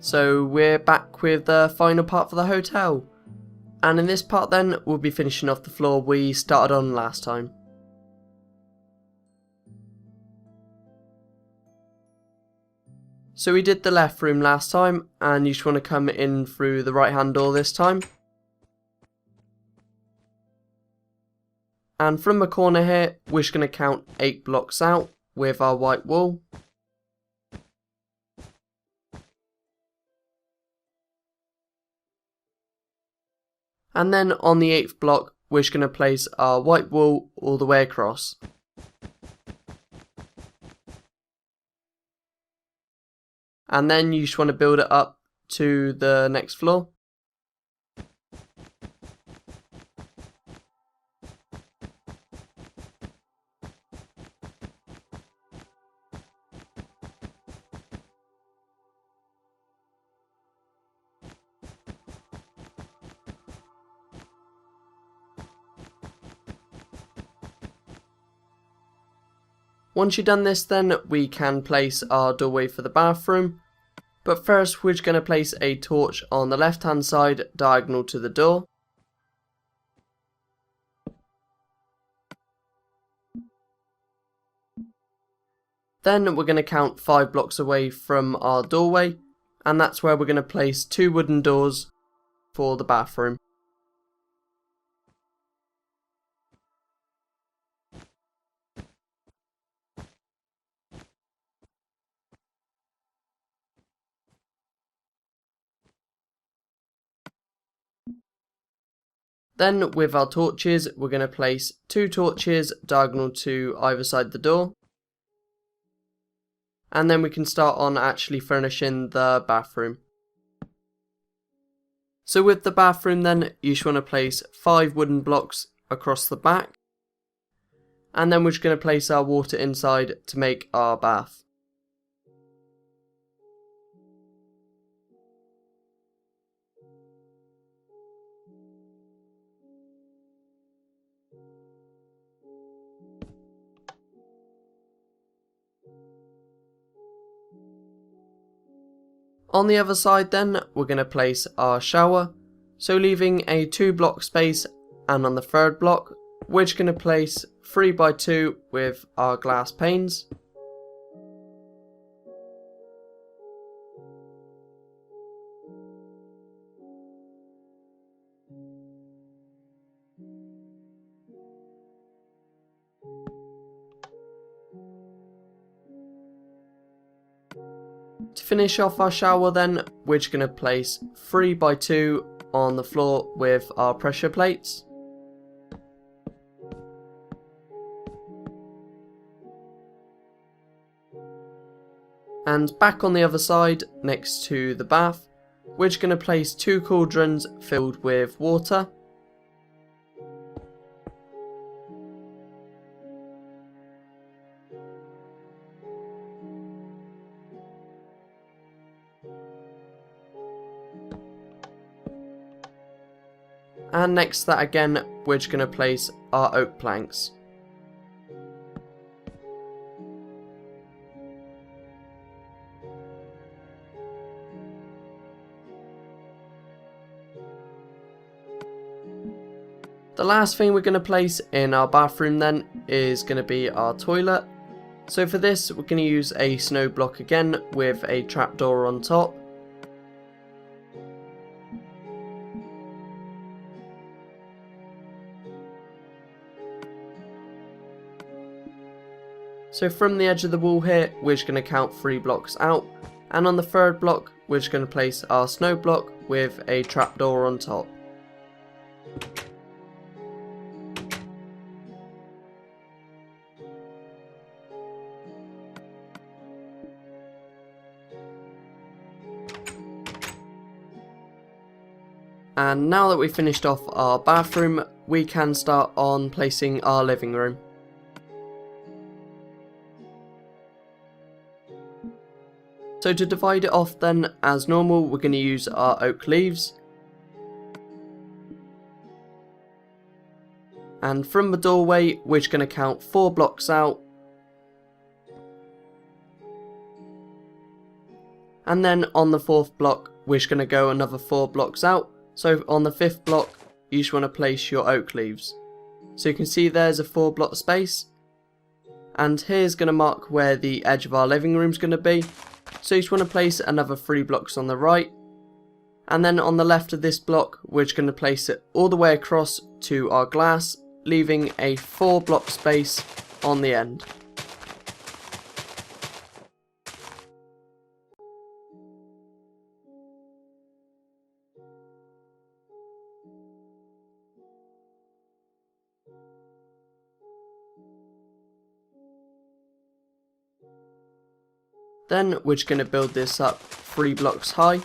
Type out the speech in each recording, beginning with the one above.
So we're back with the final part for the hotel. And in this part then, we'll be finishing off the floor we started on last time. So we did the left room last time, and you just want to come in through the right hand door this time. And from the corner here, we're just going to count 8 blocks out with our white wall. And then on the 8th block, we're just going to place our white wall all the way across. And then you just want to build it up to the next floor. Once you've done this then, we can place our doorway for the bathroom. But first we're just going to place a torch on the left hand side diagonal to the door. Then we're going to count 5 blocks away from our doorway, and that's where we're going to place 2 wooden doors for the bathroom. Then with our torches, we're going to place 2 torches diagonal to either side of the door. And then we can start on actually furnishing the bathroom. So with the bathroom then, you just want to place 5 wooden blocks across the back. And then we're just going to place our water inside to make our bath. On the other side then, we're going to place our shower, so leaving a 2 block space, and on the 3rd block, we're just going to place 3 by 2 with our glass panes. To finish off our shower then, we're just going to place 3 by 2 on the floor with our pressure plates. And back on the other side, next to the bath, we're just going to place 2 cauldrons filled with water. And next to that again, we're just going to place our oak planks. The last thing we're going to place in our bathroom then is going to be our toilet. So for this, we're going to use a snow block again with a trapdoor on top. So from the edge of the wall here, we're just going to count 3 blocks out, and on the 3rd block, we're just going to place our snow block with a trapdoor on top. And now that we've finished off our bathroom, we can start on placing our living room. So to divide it off then, as normal, we're going to use our oak leaves. And from the doorway, we're just going to count 4 blocks out. And then on the 4th block, we're just going to go another 4 blocks out. So on the 5th block, you just want to place your oak leaves. So you can see there's a 4 block space. And here's going to mark where the edge of our living room is going to be. So you just want to place another 3 blocks on the right. And then on the left of this block, we're just going to place it all the way across to our glass, leaving a 4 block space on the end. Then we're just going to build this up 3 blocks high.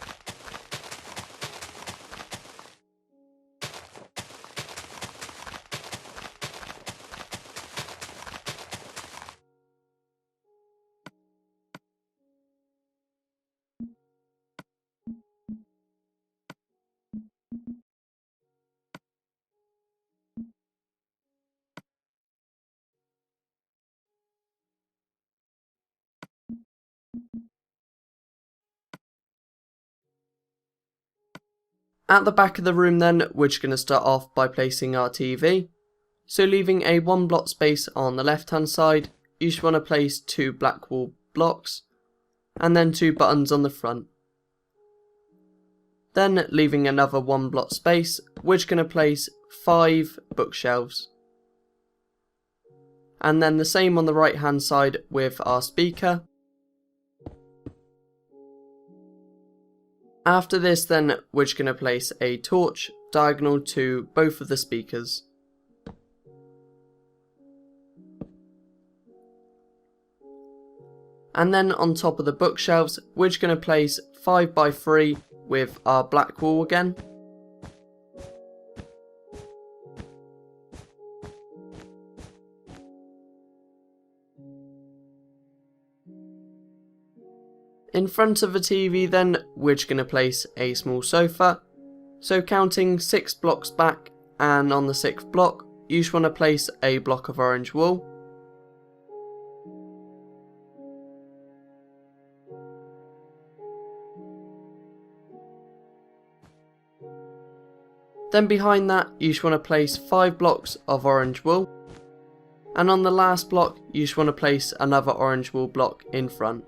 At the back of the room then, we're just going to start off by placing our TV. So leaving a 1 block space on the left hand side, you just want to place 2 black wall blocks, and then 2 buttons on the front. Then leaving another 1 block space, we're just going to place 5 bookshelves. And then the same on the right hand side with our speaker. After this then, we're just going to place a torch diagonal to both of the speakers. And then on top of the bookshelves, we're just going to place 5 by 3 with our black wall again. In front of the TV then, we're just going to place a small sofa. So counting 6 blocks back, and on the 6th block, you just want to place a block of orange wool. Then behind that, you just want to place 5 blocks of orange wool. And on the last block, you just want to place another orange wool block in front.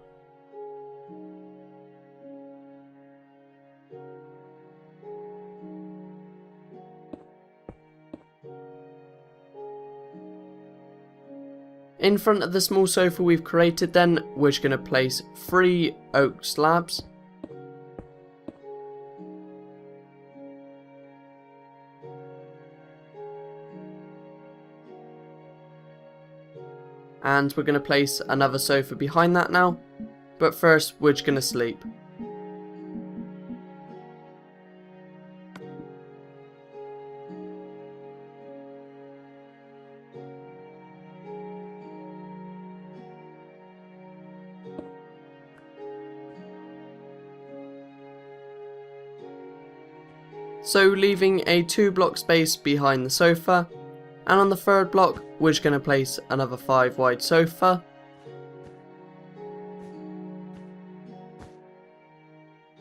In front of the small sofa we've created then, we're just going to place 3 oak slabs. And we're going to place another sofa behind that now. But first, we're just going to sleep. So leaving a 2 block space behind the sofa, and on the 3rd block we're just going to place another 5 wide sofa.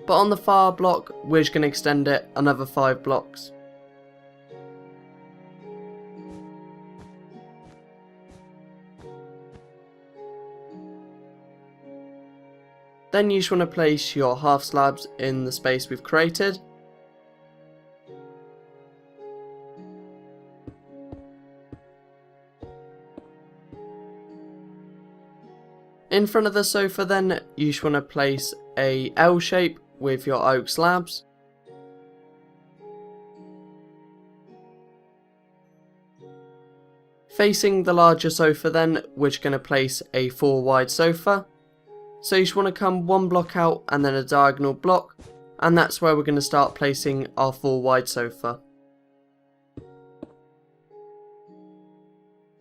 But on the far block we're just going to extend it another 5 blocks. Then you just want to place your half slabs in the space we've created. In front of the sofa then, you just want to place a L shape with your oak slabs. Facing the larger sofa then, we're just going to place a 4 wide sofa. So you just want to come 1 block out and then a diagonal block, and that's where we're going to start placing our 4 wide sofa.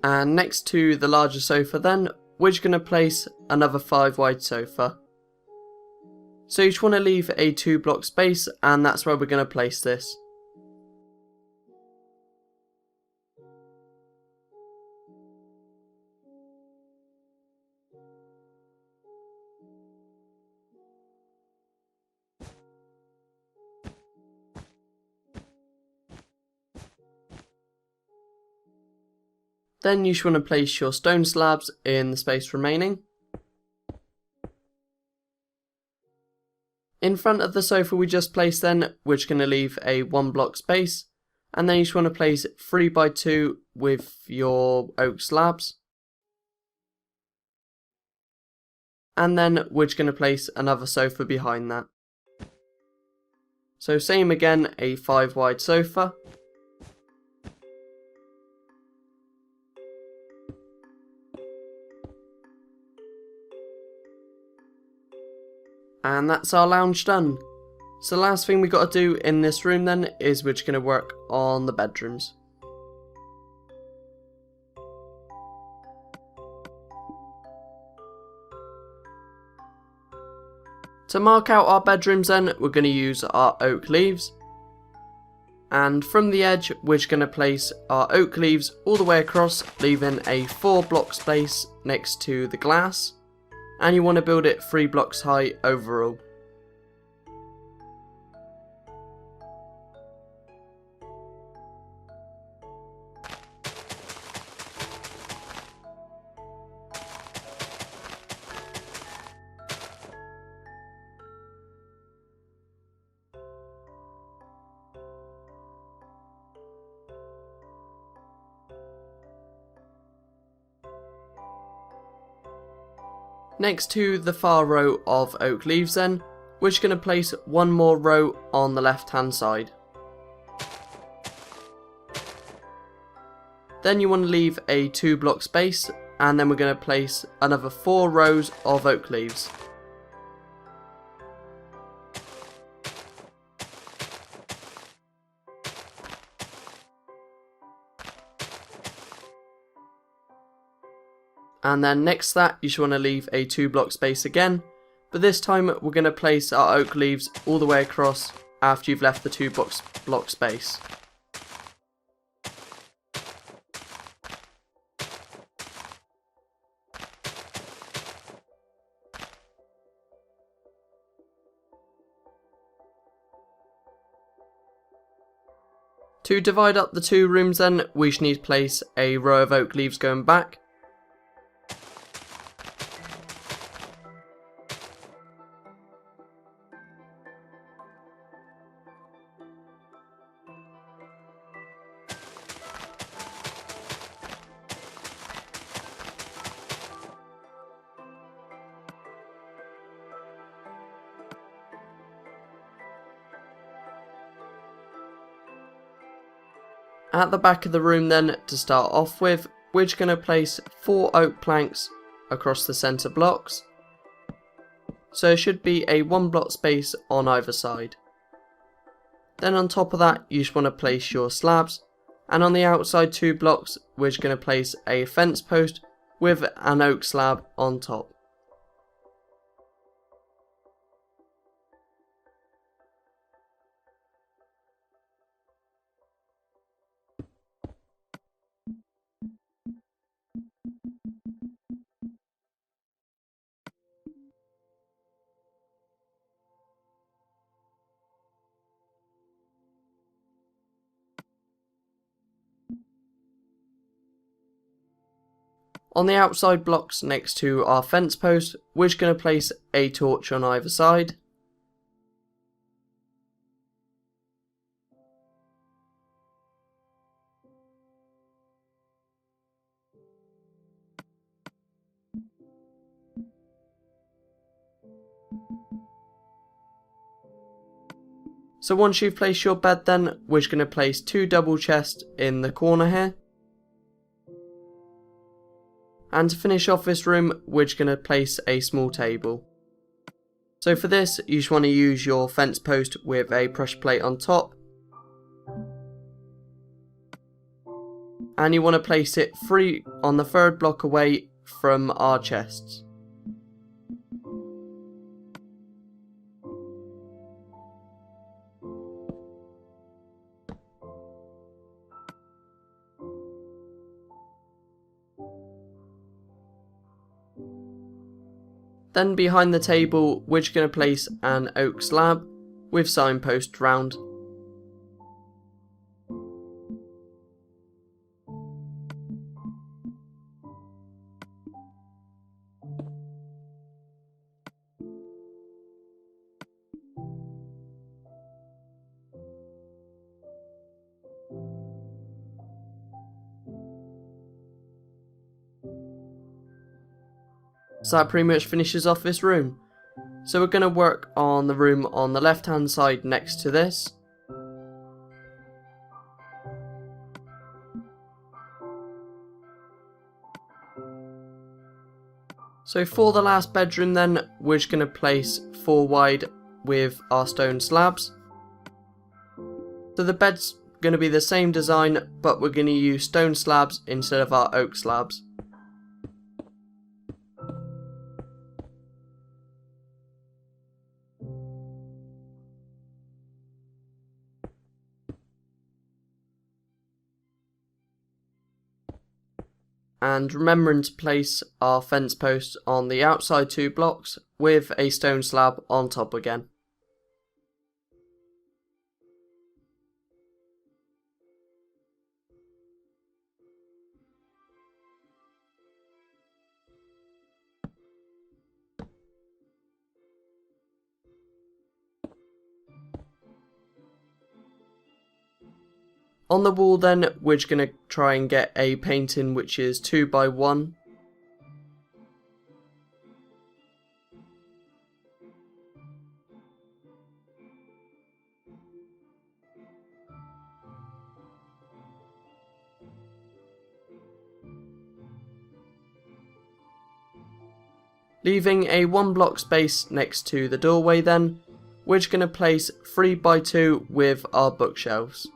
And next to the larger sofa then, we're just going to place another 5 wide sofa. So you just want to leave a 2 block space, and that's where we're going to place this. Then you should want to place your stone slabs in the space remaining. In front of the sofa we just placed then, we're going to leave a 1 block space, and then you just want to place 3x2 with your oak slabs. And then we're just going to place another sofa behind that. So same again, a 5 wide sofa. And that's our lounge done. So the last thing we got to do in this room then is we're just going to work on the bedrooms. To mark out our bedrooms then, we're going to use our oak leaves. And from the edge, we're just going to place our oak leaves all the way across, leaving a 4 block space next to the glass. And you want to build it 3 blocks high overall. Next to the far row of oak leaves then, we're just going to place 1 more row on the left hand side. Then you want to leave a 2 block space, and then we're going to place another 4 rows of oak leaves. And then next to that, you should want to leave a 2 block space again, but this time we're going to place our oak leaves all the way across after you've left the 2 block space. To divide up the 2 rooms then, we should need to place a row of oak leaves going back. At the back of the room then, to start off with, we're just going to place 4 oak planks across the centre blocks. So it should be a 1 block space on either side. Then on top of that, you just want to place your slabs, and on the outside 2 blocks, we're just going to place a fence post with an oak slab on top. On the outside blocks next to our fence post, we're just going to place a torch on either side. So once you've placed your bed then, we're just going to place 2 double chests in the corner here. And to finish off this room, we're just going to place a small table. So for this, you just want to use your fence post with a pressure plate on top. And you want to place it 3 on the 3rd block away from our chests. Then behind the table, we're just going to place an oak slab with signpost round. So that pretty much finishes off this room. So we're going to work on the room on the left hand side next to this. So for the last bedroom then, we're just going to place 4 wide with our stone slabs. So the bed's going to be the same design, but we're going to use stone slabs instead of our oak slabs. And remembering to place our fence posts on the outside 2 blocks with a stone slab on top again. On the wall then, we're just going to try and get a painting which is 2 by 1. Leaving a 1 block space next to the doorway then, we're just going to place 3 by 2 with our bookshelves.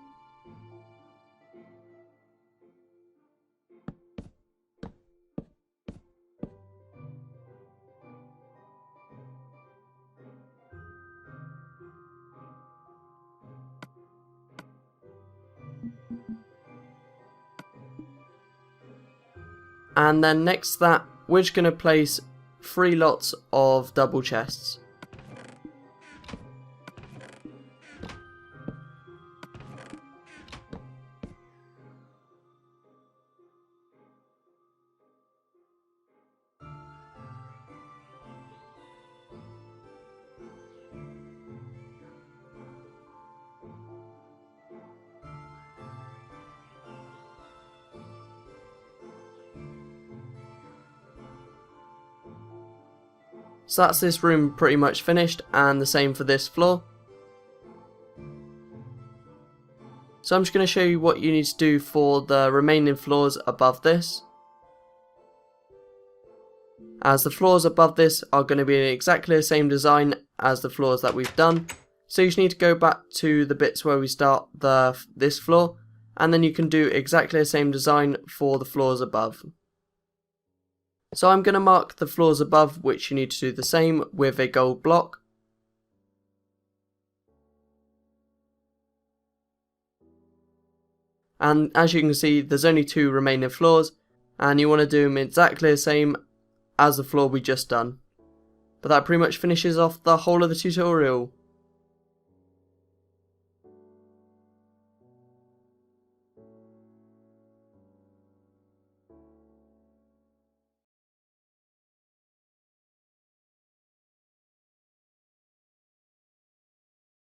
And then next to that, we're just going to place 3 lots of double chests. So that's this room pretty much finished, and the same for this floor. So I'm just going to show you what you need to do for the remaining floors above this, as the floors above this are going to be exactly the same design as the floors that we've done. So you just need to go back to the bits where we start this floor, and then you can do exactly the same design for the floors above. So I'm going to mark the floors above, which you need to do the same with a gold block. And as you can see, there's only 2 remaining floors, and you want to do them exactly the same as the floor we just done. But that pretty much finishes off the whole of the tutorial.